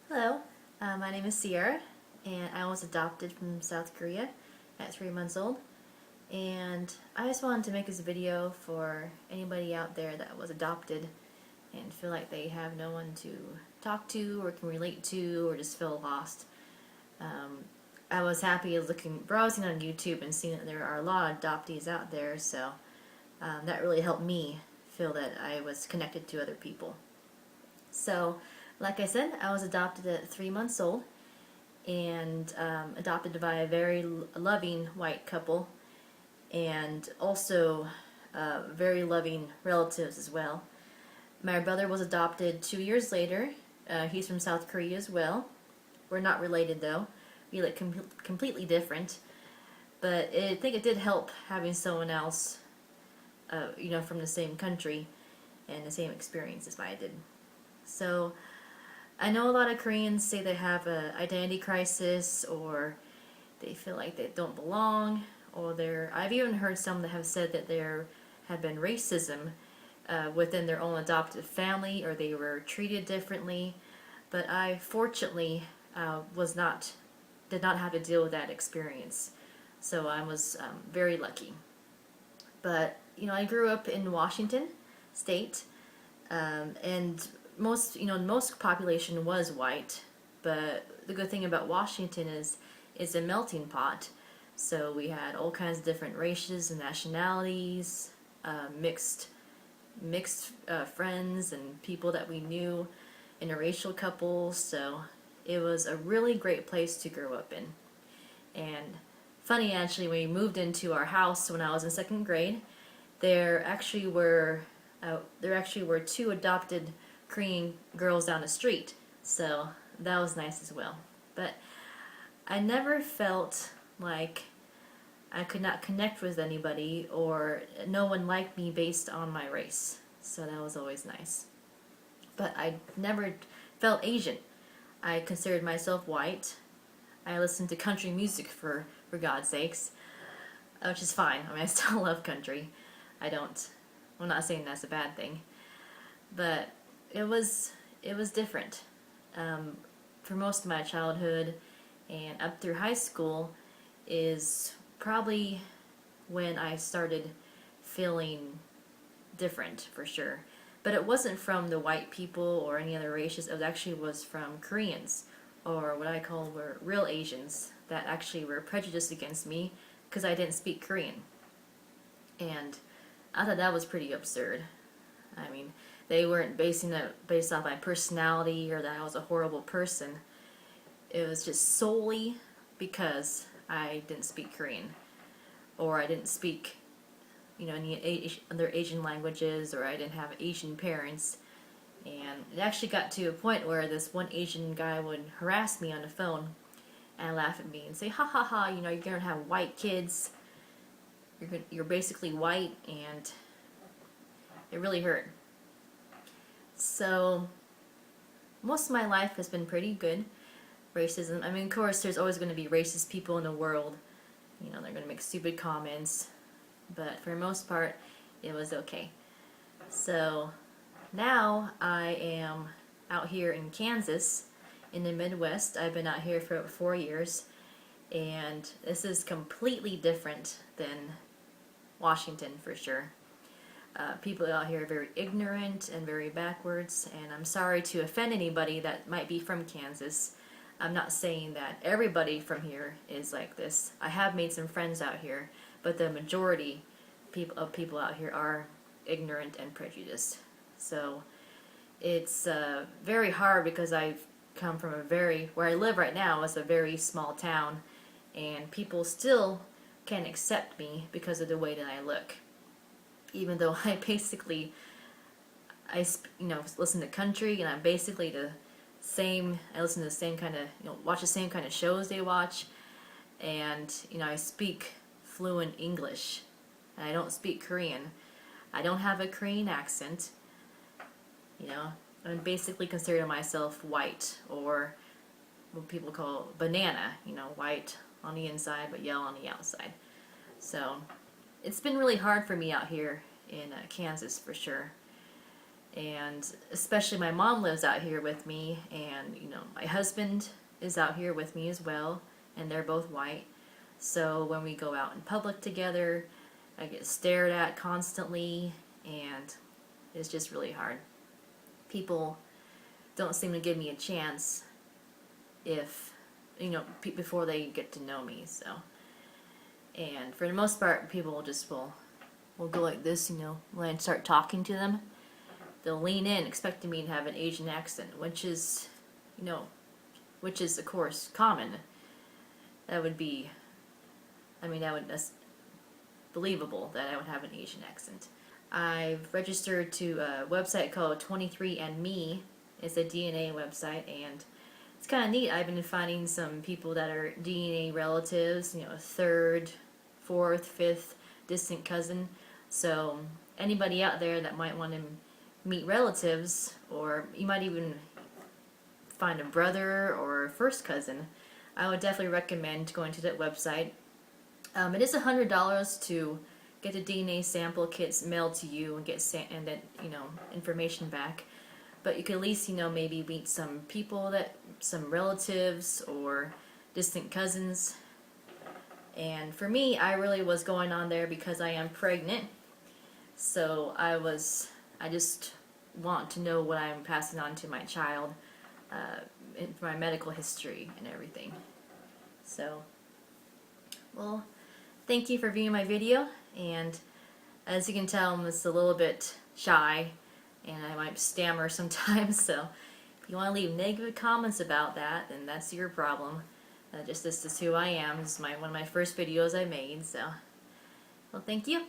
Hello, my name is Sierra, and I was adopted from South Korea at 3 months old. And I just wanted to make this video for anybody out there that was adopted and feel like they have no one to talk to or can relate to or just feel lost. I was happy browsing on YouTube and seeing that there are a lot of adoptees out there, so that really helped me feel that I was connected to other people. So, like I said, I was adopted at 3 months old and adopted by a very loving white couple and also very loving relatives as well. My brother was adopted 2 years later. He's from South Korea as well. We're not related though. We look completely different. But I think it did help having someone else, from the same country and the same experience as I did. So I know a lot of Koreans say they have an identity crisis or they feel like they don't belong, or I've even heard some that have said that there have been racism within their own adoptive family, or they were treated differently. But I fortunately did not have to deal with that experience, so I was very lucky. But I grew up in Washington State, and most population was white. But the good thing about Washington is it's a melting pot. So we had all kinds of different races and nationalities, mixed friends and people that we knew, interracial couples. So it was a really great place to grow up in. And funny, actually, when we moved into our house when I was in second grade, there actually were two adopted Korean girls down the street. So that was nice as well. But I never felt like I could not connect with anybody or no one liked me based on my race. So that was always nice. But I never felt Asian. I considered myself white. I listened to country music for God's sakes, which is fine. I mean, I still love country. I'm not saying that's a bad thing. But it was different. For most of my childhood and up through high school is probably when I started feeling different, for sure. But it wasn't from the white people or any other races. It actually was from Koreans, or what I call were real Asians, that actually were prejudiced against me because I didn't speak Korean. And I thought that was pretty absurd. I mean, they weren't basing it based off my personality or that I was a horrible person. It was just solely because I didn't speak Korean, or I didn't speak, any other Asian languages, or I didn't have Asian parents. And it actually got to a point where this one Asian guy would harass me on the phone and laugh at me and say, "Ha ha ha! You're gonna have white kids. You're basically white," and it really hurt. So most of my life has been pretty good. Racism, I mean, of course there's always going to be racist people in the world. They're going to make stupid comments, but for the most part it was okay. So now I am out here in Kansas in the Midwest. I've been out here for 4 years, and this is completely different than Washington, for sure. People out here are very ignorant and very backwards, and I'm sorry to offend anybody that might be from Kansas. I'm not saying that everybody from here is like this. I have made some friends out here, but the majority of people out here are ignorant and prejudiced. So it's very hard because I've come from where I live right now is a very small town, and people still can't accept me because of the way that I look. Even though I listen to country, and I'm basically I listen to the same kind of, watch the same kind of shows they watch, and, I speak fluent English, and I don't speak Korean. I don't have a Korean accent, I'm basically consider myself white, or what people call banana, white on the inside but yellow on the outside. So it's been really hard for me out here in Kansas, for sure. And especially my mom lives out here with me, and you know, my husband is out here with me as well, and they're both white. So when we go out in public together, I get stared at constantly, and it's just really hard. People don't seem to give me a chance if, you know, before they get to know me. So, and for the most part, people will go like this, you know, when I start talking to them. They'll lean in expecting me to have an Asian accent, which is, you know, which is of course common. That would be, I mean, that's believable that I would have an Asian accent. I've registered to a website called 23andMe. It's a DNA website, and it's kind of neat. I've been finding some people that are DNA relatives, you know, a third, fourth, fifth distant cousin. So anybody out there that might want to meet relatives, or you might even find a brother or first cousin, I would definitely recommend going to that website. It is $100 to get the DNA sample kits mailed to you and get and that, you know, information back. But you could at least, you know, maybe meet some people, some relatives or distant cousins. And for me, I really was going on there because I am pregnant. So I just want to know what I'm passing on to my child, in my medical history and everything. So, well, thank you for viewing my video, and as you can tell, I'm just a little bit shy, and I might stammer sometimes, so if you want to leave negative comments about that, then that's your problem. Just this is who I am. This is one of my first videos I made, so, well, thank you.